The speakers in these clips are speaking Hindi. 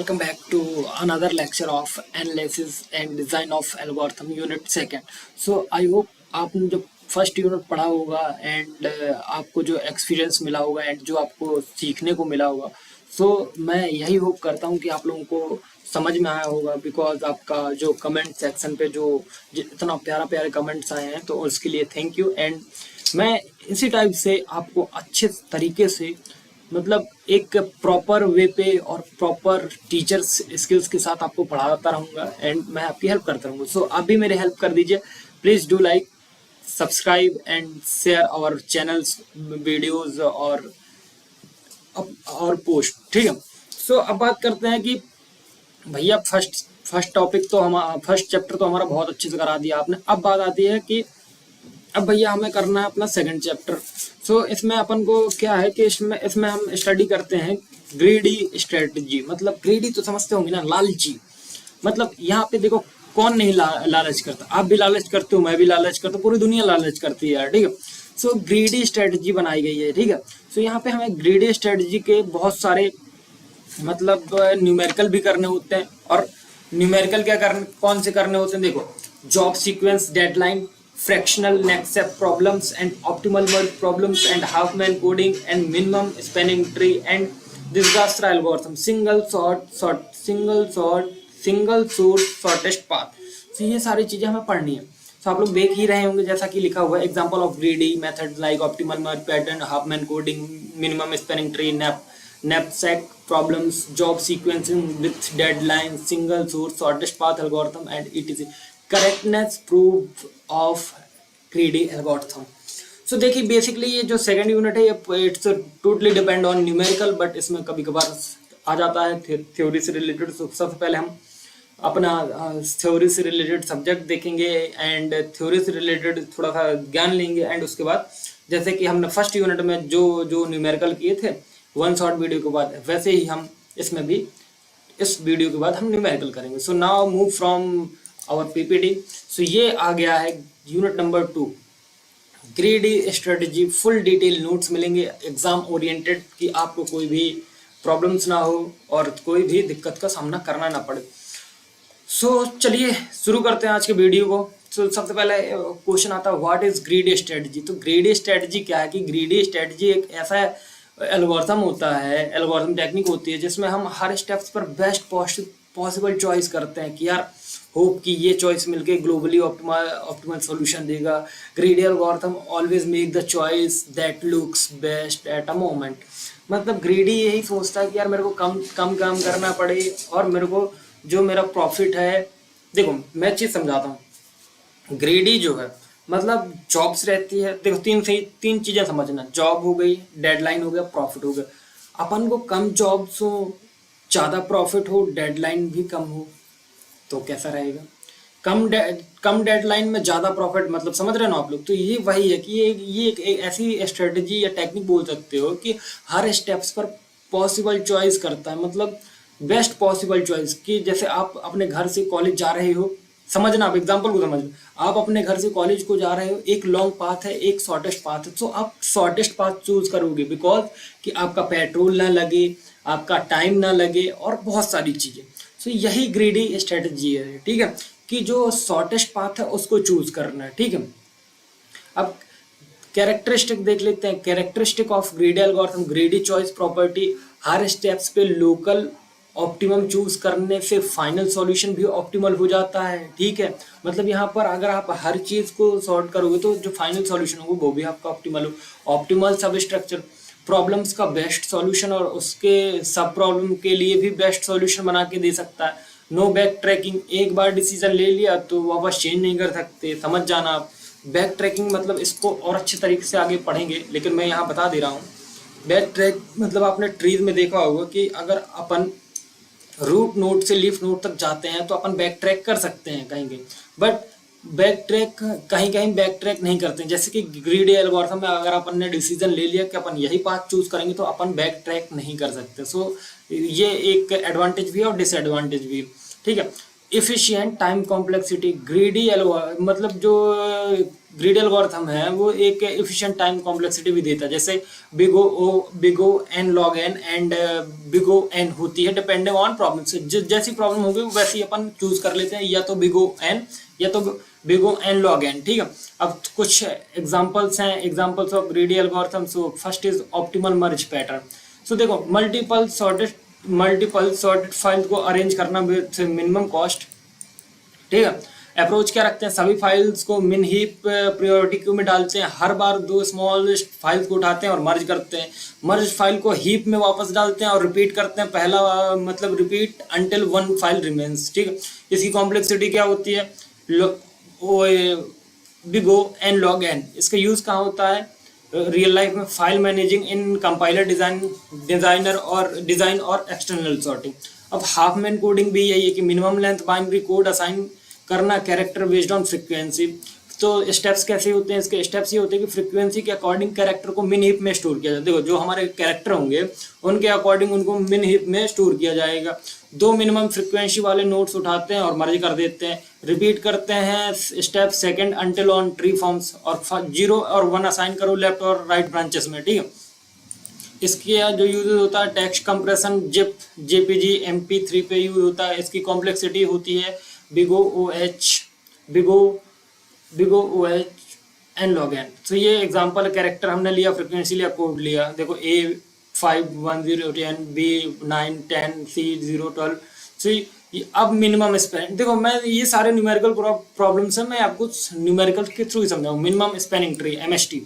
welcome back to another lecture of analysis and design of algorithm unit second. So I hope आपने जो फर्स्ट यूनिट पढ़ा होगा एंड आपको जो एक्सपीरियंस मिला होगा एंड जो आपको सीखने को मिला होगा, सो मैं यही होप करता हूँ कि आप लोगों को समझ में आया होगा। बिकॉज आपका जो कमेंट सेक्शन पे जो इतना प्यारा प्यारे कमेंट्स आए हैं तो उसके लिए थैंक यू। एंड मैं इसी टाइप से आपको अच्छे तरीके से मतलब एक प्रॉपर वे पे और प्रॉपर टीचर्स स्किल्स के साथ आपको पढ़ाता रहूँगा एंड मैं आपकी हेल्प करता रहूँगा। सो आप भी मेरे हेल्प कर दीजिए। Please do like, subscribe and share our channels videos और पोस्ट, ठीक है। सो अब बात करते हैं कि भैया फर्स्ट टॉपिक तो हम फर्स्ट चैप्टर तो हमारा बहुत अच्छे से करा दिया आपने। अब बात आती है कि अब भैया हमें करना है अपना सेकंड चैप्टर। सो इसमें अपन को क्या है कि इसमें हम स्टडी करते हैं ग्रीडी स्ट्रेटजी। मतलब ग्रीडी तो समझते होंगे ना, लालची। मतलब यहाँ पे देखो कौन नहीं लालच करता। आप भी लालच करते हो, मैं भी लालच करता हूँ, पूरी दुनिया लालच करती है यार, ठीक है। सो ग्रीडी स्ट्रेटजी बनाई गई है, ठीक है। सो यहाँ पे हमें ग्रीडी स्ट्रेटजी के बहुत सारे मतलब न्यूमेरिकल भी करने होते हैं। और न्यूमेरिकल क्या करने कौन से करने होते हैं, देखो job sequence, deadline, fractional next step problems and optimal work problems and half man coding and minimum spanning tree and Dijkstra algorithm, single source shortest path। तो ये सारी चीजें हमें पढ़नी है। तो आप लोग देख ही रहे होंगे जैसा कि लिखा हुआ है example of greedy method like optimal merge pattern, half man coding, minimum spanning tree, knapsack problems, job sequencing with deadline, single source shortest path algorithm and etc. Correctness proof of greedy algorithm. So देखिए बेसिकली ये जो सेकंड यूनिट है ये it's totally depend on numerical, but इसमें कभी कभार आ जाता है थ्योरी से रिलेटेड। सबसे पहले हम अपना थ्योरी से रिलेटेड सब्जेक्ट देखेंगे एंड थ्योरी से रिलेटेड थोड़ा सा ज्ञान लेंगे। एंड उसके बाद जैसे कि हमने फर्स्ट यूनिट में जो न्यूमेरिकल किए थे वन शॉर्ट वीडियो के बाद, वैसे ही हम इसमें भी इस वीडियो के बाद हम न्यूमेरिकल करेंगे। सो नाउ मूव फ्रॉम और पीपीटी। सो ये आ गया है unit number 2 greedy strategy. Full detail notes मिलेंगे एग्जाम ओरिएंटेड कि आपको कोई भी प्रॉब्लम्स ना हो और कोई भी दिक्कत का सामना करना ना पड़े। सो चलिए शुरू करते हैं आज के वीडियो को। सो सबसे पहले क्वेश्चन आता है व्हाट इज ग्रीडी स्ट्रेटजी। तो ग्रीडी स्ट्रेटजी क्या है कि ग्रीडी स्ट्रेटजी एक ऐसा एल्गोरिथम होता है, एल्गोरिथम टेक्निक होती है जिसमें हम हर स्टेप्स पर बेस्ट पॉसिबल चॉइस करते हैं कि यार होप कि ये चॉइस मिलके ग्लोबली ऑप्टिमल सॉल्यूशन देगा। Greedy algorithm always make the choice that looks best at a moment. मतलब ग्रीडी यही सोचता है कि यार मेरे को कम काम करना पड़े और मेरे को जो मेरा प्रॉफिट है। देखो मैं चीज़ समझाता हूँ। ग्रीडी जो है मतलब जॉब्स रहती है, देखो तीन चीज़ें समझना, जॉब हो गई, डेडलाइन हो गया, प्रॉफिट हो गया। अपन को कम जॉब्स हो, ज़्यादा प्रॉफिट हो, डेडलाइन भी कम हो तो कैसा रहेगा। कम डेडलाइन में ज़्यादा प्रॉफिट, मतलब समझ रहे हो ना आप लोग। तो ये वही है कि ये एक ऐसी स्ट्रेटजी या टेक्निक बोल सकते हो कि हर स्टेप्स पर पॉसिबल चॉइस करता है, मतलब बेस्ट पॉसिबल चॉइस। कि जैसे आप अपने घर से कॉलेज जा रहे हो, समझना आप एग्जाम्पल को समझना, आप अपने घर से कॉलेज को जा रहे हो, एक लॉन्ग पाथ है, एक शॉर्टेस्ट पाथ है। तो आप शॉर्टेस्ट पाथ चूज करोगे बिकॉज कि आपका पेट्रोल ना लगे, आपका टाइम ना लगे और बहुत सारी चीज़ें। तो यही ग्रीडी स्ट्रेटजी है, ठीक है, कि जो शॉर्टेस्ट पाथ है उसको चूज करना है, ठीक है। अब कैरेक्टरिस्टिक देख लेते हैं। Characteristic of greedy algorithm, greedy choice property, her steps पे लोकल ऑप्टिमम चूज करने से फाइनल सॉल्यूशन भी ऑप्टिमल हो जाता है, ठीक है। मतलब यहाँ पर अगर आप हर चीज़ को सॉर्ट करोगे तो जो फाइनल सॉल्यूशन होगा वो भी आपका ऑप्टिमल हो। ऑप्टिमल सब स्ट्रक्चर, प्रॉब्लम्स का बेस्ट सॉल्यूशन और उसके सब प्रॉब्लम के लिए भी बेस्ट सॉल्यूशन बना के दे सकता है। नो बैक ट्रैकिंग, एक बार डिसीजन ले लिया तो वापस चेंज नहीं कर सकते, समझ जाना आप। बैक ट्रैकिंग मतलब इसको और अच्छे तरीके से आगे पढ़ेंगे, लेकिन मैं यहाँ बता दे रहा हूँ। बैक ट्रैक मतलब आपने ट्रीज में देखा होगा कि अगर अपन रूट नोड से लीफ नोड तक जाते हैं तो अपन बैक ट्रैक कर सकते हैं कहीं कहीं, बट बैक ट्रैक कहीं बैक ट्रैक नहीं करते हैं। जैसे कि ग्रीडी एल्गोरिथम में अगर अपन ने डिसीजन ले लिया कि अपन यही पाथ चूज करेंगे तो अपन बैक ट्रैक नहीं कर सकते। सो ये एक एडवांटेज भी है और डिसएडवांटेज भी, ठीक है। इफिशिएंट टाइम कॉम्प्लेक्सिटी, ग्रीडी मतलब जो ग्रीडी एल्गोरिथम है वो एक एफिशिएंट टाइम कॉम्प्लेक्सिटी भी देता है, जैसे big O N log N and big O N होती है डिपेंडिंग ऑन प्रॉब्लम से, जैसी प्रॉब्लम होगी वैसे ही अपन चूज कर लेते हैं, या तो बिग ओ एन या तो big O N log N, ठीक है। अब कुछ एग्जांपल्स हैं, examples of greedy algorithm. So first is optimal merge pattern. So देखो मल्टीपल सॉर्टेड फाइल्स को अरेंज करना विद मिनिमम कॉस्ट, ठीक है। अप्रोच क्या रखते हैं, सभी फाइल्स को मिन हीप प्रायोरिटी क्यू में डालते हैं, हर बार 2 स्मॉलेस्ट फाइल्स को उठाते हैं और मर्ज करते हैं, मर्ज फाइल को हीप में वापस डालते हैं और रिपीट करते हैं, पहला मतलब रिपीट अंटिल 1 फाइल रिमेन्स, ठीक है। इसकी कॉम्प्लेक्सिटी क्या होती है, big O N log N. इसका यूज कहाँ होता है, रियल लाइफ में file managing in compiler design और एक्सटर्नल सॉर्टिंग। अब हाफ मैन कोडिंग भी यही है कि minimum length binary code assign करना कैरेक्टर बेस्ड ऑन फ्रीक्वेंसी। तो स्टेप्स कैसे होते हैं, इसके स्टेप्स ये होते हैं कि फ्रीक्वेंसी के अकॉर्डिंग कैरेक्टर को मिन हीप में स्टोर किया जाता है। देखो जो हमारे कैरेक्टर होंगे उनके अकॉर्डिंग उनको मिन हीप में स्टोर किया जाएगा। 2 मिनिमम फ्रीक्वेंसी वाले नोड्स उठाते हैं और मर्ज कर देते हैं, रिपीट करते हैं step second until on tree forms, और 0 और 1 असाइन करो लेफ्ट और राइट ब्रांचेस में, ठीक है। इसके जो यूज होता है text compression, zip, JPG, MP3 पे यूज होता है। इसकी कॉम्प्लेक्सिटी होती है big O H N log N. तो ये एग्जांपल कैरेक्टर हमने लिया, फ्रीक्वेंसी लिया, कोड लिया। देखो A5 1 0 10 B9 10 C0 12। तो अब मिनिमम स्पैन, देखो मैं ये सारे न्यूमेरिकल प्रॉब्लम्स हैं, मैं आपको न्यूमेरिकल के थ्रू ही समझाऊँ। Minimum spanning tree MST।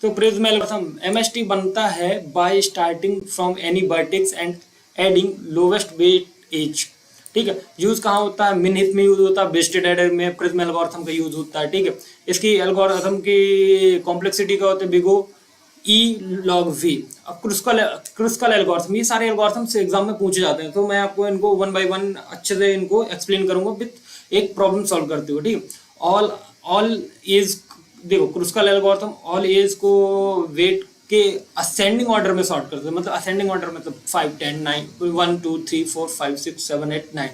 तो प्रिज्म एल्गोरिथम MST बनता है by starting from any vertex and adding lowest weight edge, ठीक है। यूज कहाँ होता है, मिन हीप में यूज होता है, बेस्टेड एडर में प्रिज्म एल्गोरिथम का यूज होता है, ठीक है। इसकी एल्गोरिथम की कॉम्प्लेक्सिटी क्या होती है, big O E log V. अब क्रुस्कल एल्गोरिथम, ये सारे एल्गोरिथम से एग्जाम में पूछे जाते हैं, तो मैं आपको इनको 1 by 1 अच्छे से इनको एक्सप्लेन करूंगा विथ एक प्रॉब्लम सॉल्व करते हुए, ठीक है। ऑल एज, देखो क्रुस्कल एल्गोरिथम ऑल एज को वेट के असेंडिंग ऑर्डर में सॉर्ट करते हैं, मतलब असेंडिंग ऑर्डर मतलब 5 10 9 1 2 3 4 5 6 7 8 9।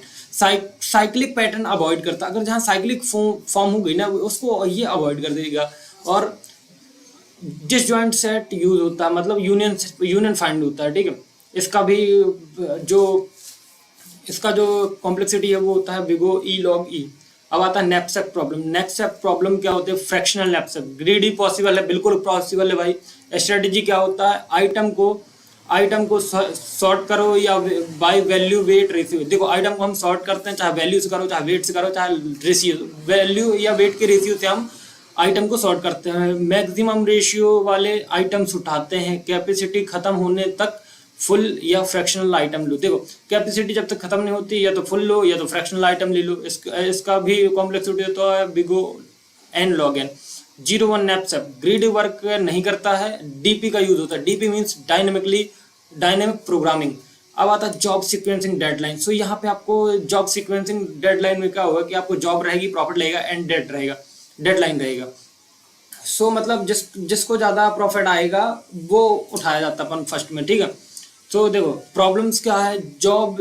साइक्लिक पैटर्न अवॉइड करता है, अगर जहाँ साइक्लिक फॉर्म हो गई ना उसको ये अवॉइड कर देगा। और डिसजॉइंट सेट यूज होता है, मतलब यूनियन फाइंड होता है, ठीक है। इसका जो कॉम्प्लेक्सिटी है वो होता है बिग ओ ई लॉग ई। अब आता है नैपसैक प्रॉब्लम। नैपसैक प्रॉब्लम क्या होती है, फ्रैक्शनल नैपसैक। ग्रीडी पॉसिबल है, बिल्कुल पॉसिबल है भाई। स्ट्रेटेजी क्या होता है, आइटम को सॉर्ट करो या बाय वैल्यू वेट रेशियो। देखो आइटम को हम सॉर्ट करते हैं, चाहे वैल्यू से करो, चाहे वेट से करो, चाहे रेशियो, वैल्यू या वेट के रेशियो से हम आइटम को सॉर्ट करते हैं। मैक्सिमम रेशियो वाले आइटम्स उठाते हैं, कैपेसिटी खत्म होने तक फुल या फ्रैक्शनल आइटम लो। देखो कैपेसिटी जब तक खत्म नहीं होती या तो फुल लो या तो फ्रैक्शनल आइटम ले लो। इसका भी कॉम्प्लेक्सिटी होता है big O N log N. 0 1 knapsack greedy work नहीं करता है, डीपी का यूज होता है। DP means dynamic programming. अब आता है जॉब सीक्वेंसिंग डेडलाइन। सो यहाँ पे आपको जॉब सीक्वेंसिंग डेडलाइन में क्या होगा कि आपको जॉब रहेगी, प्रॉफिट रहेगा एंड डेडलाइन रहेगा। सो मतलब जिसको ज्यादा प्रॉफिट आएगा वो उठाया जाता है अपन फर्स्ट में, ठीक है। तो देखो प्रॉब्लम्स क्या है, job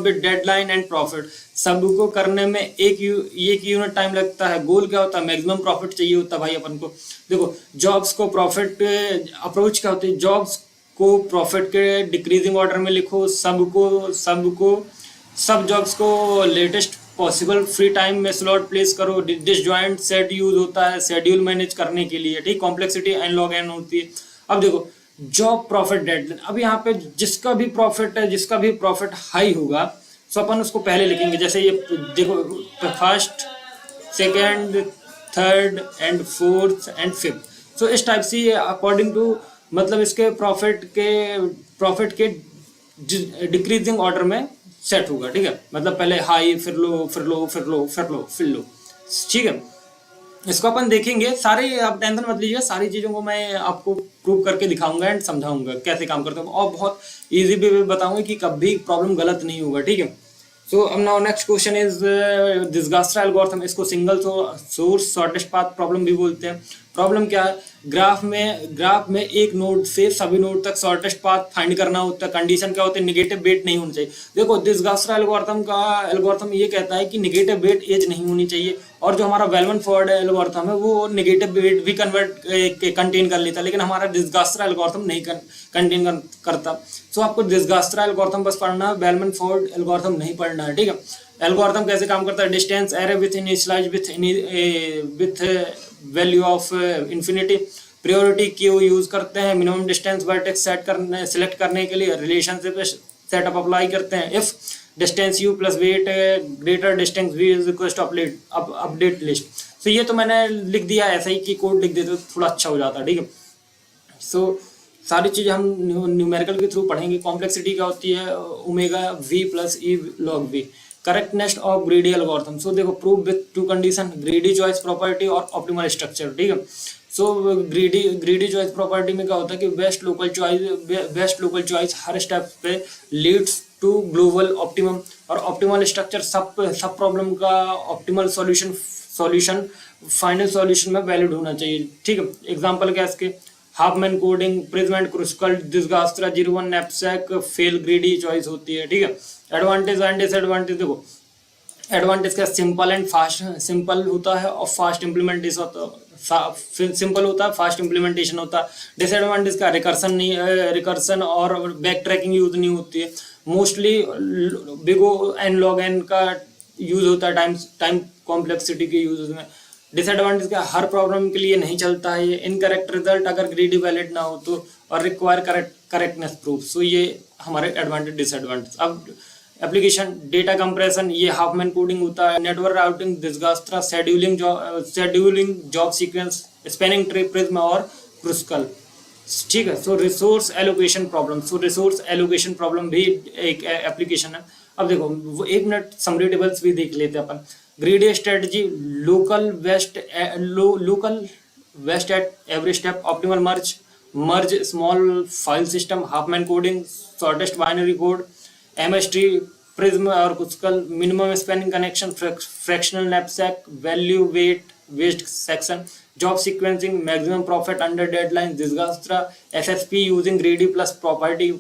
with deadline and profit. सबको करने में एक यूनिट टाइम लगता है। गोल क्या होता है, मैक्सिमम प्रॉफिट चाहिए होता है भाई अपन को। देखो जॉब्स को प्रॉफिट अप्रोच क्या होती है, जॉब्स को प्रॉफिट के डिक्रीजिंग ऑर्डर में लिखो। सब जॉब्स को लेटेस्ट पॉसिबल फ्री टाइम में स्लॉट प्लेस करो। डिसजॉइंट सेट यूज होता है शेड्यूल मैनेज करने के लिए, ठीक। कॉम्प्लेक्सिटी एन लॉग एन होती है। अब देखो जॉब प्रॉफिट डेडलाइन। अब यहाँ पे जिसका भी प्रॉफिट हाई होगा सो अपन उसको पहले लिखेंगे। जैसे ये देखो first, second, third and fourth and fifth. So इस टाइप से ये अकॉर्डिंग टू मतलब इसके प्रॉफिट के डिक्रीजिंग ऑर्डर में सेट होगा, ठीक है। मतलब पहले हाई, फिर लो, फिर लो, फिर लो, फिर लो, फिर लो, ठीक है। इसको अपन देखेंगे, सारे आप टेंशन मत लीजिए, सारी चीज़ों को मैं आपको प्रूव करके दिखाऊंगा एंड समझाऊंगा कैसे काम करता हूँ, और बहुत इजी वे में बताऊंगा कि कभी प्रॉब्लम गलत नहीं होगा, ठीक है। सो अब now next question is Dijkstra algorithm. इसको single source shortest path problem भी बोलते हैं। प्रॉब्लम क्या है, ग्राफ में एक नोड से सभी नोड तक शॉर्टेस्ट पाथ फाइंड करना होता है। कंडीशन क्या होती है, निगेटिव वेट नहीं होनी चाहिए। देखो दिस-गास्ट्रा एल्गोरिथम का एल्गोरिथम ये कहता है कि निगेटिव वेट एज नहीं होनी चाहिए, और जो हमारा वेलमन फोर्ड एल्गोरिथम है वो निगेटिव वेट भी कंटेन कर लेता है, लेकिन हमारा दिस-गास्ट्रा एल्गोरिथम नहीं कंटेन करता। सो आपको दिस-गास्ट्रा एल्गोरिथम बस पढ़ना है, वेलमन फोर्ड एल्गोरिथम नहीं पढ़ना है, ठीक है। एल्गोरिथम कैसे काम करता है, distance array with initialize with value of infinity, priority queue use करते हैं मिनिमम डिस्टेंस वर्टेक्स सेलेक्ट करने के लिए, रिलेशनशिप सेटअप अप्लाई करते हैं, if distance u plus weight greater distance v is equal to update list. तो ये तो मैंने लिख दिया ऐसा ही कि कोड लिख देते तो थोड़ा अच्छा हो जाता, ठीक है। सो सारी चीज़ें हम न्यूमेरिकल के थ्रू पढ़ेंगे। कॉम्प्लेक्सिटी क्या होती है, omega V plus E log V. Correctness of greedy algorithm, so देखो prove with two condition, greedy choice property और ऑप्टिमल स्ट्रक्चर, ठीक है। सो ग्रीडी चॉइस प्रॉपर्टी में क्या होता है कि बेस्ट लोकल चॉइस हर स्टेप पे लीड्स टू ग्लोबल ऑप्टिमम, और ऑप्टिमल स्ट्रक्चर सब प्रॉब्लम का ऑप्टिमल सॉल्यूशन फाइनल सॉल्यूशन में वैलिड होना चाहिए, ठीक है। एग्जांपल क्या है इसके, Huffman coding, Prim's and Kruskal, Dijkstra 01 knapsack fail greedy choice होती है, ठीक है। एडवांटेज एंड डिसएडवांटेज, देखो एडवांटेज का सिंपल एंड फास्ट, सिंपल होता है और फास्ट इम्प्लीमेंटेशन होता है, सिंपल होता है फास्ट इम्प्लीमेंटेशन होता है। डिसएडवांटेज का रिकर्सन और बैक ट्रैकिंग यूज नहीं होती है, mostly big O n log n का यूज होता है टाइम कॉम्प्लेक्सिटी के यूज में। डिसएडवांटेज का हर प्रॉब्लम के लिए नहीं चलता है ये, इनकरेक्ट रिजल्ट अगर ग्रीडी वैलिड ना हो तो, और रिक्वायर करेक्टनेस प्रूफ। सो ये हमारे एडवांटेज डिसएडवांटेज। अब एप्लीकेशन, डेटा कंप्रेशन, ये हाफमैन कोडिंग होता है, network routing, Dijkstra, scheduling job sequence, spanning tree, Prim's और क्रुस्कल, ठीक है। So resource allocation problem, resource allocation problem भी एक एप्लीकेशन है। अब देखो 1 मिनट समरी टेबल्स भी देख लेते हैं अपन। Greedy strategy, local best at every step, optimal merge small file system, Huffman coding, shortest binary code, MST, Prim's और Kruskal, minimum spanning connection, fractional knapsack, value best section, job sequencing, maximum profit under deadline, Dijkstra, SSP using greedy plus property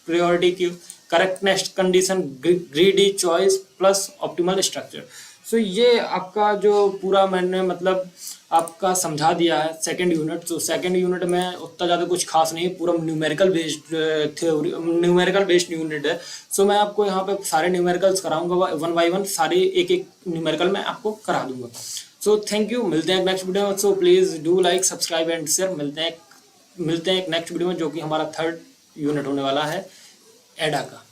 priority queue, correctness condition, greedy choice plus optimal structure. So ये आपका जो पूरा मैंने मतलब आपका समझा दिया है सेकंड यूनिट। तो सेकंड यूनिट में उतना ज़्यादा कुछ खास नहीं है, पूरा न्यूमेरिकल बेस्ड यूनिट है। सो मैं आपको यहाँ पे सारे न्यूमेरिकल्स कराऊंगा 1 by 1, सारे एक न्यूमेरिकल मैं आपको करा दूंगा। सो थैंक यू, मिलते हैं नेक्स्ट वीडियो में। So please do like, subscribe and share. मिलते हैं एक नेक्स्ट वीडियो में, जो कि हमारा 3rd यूनिट होने वाला है एडा का।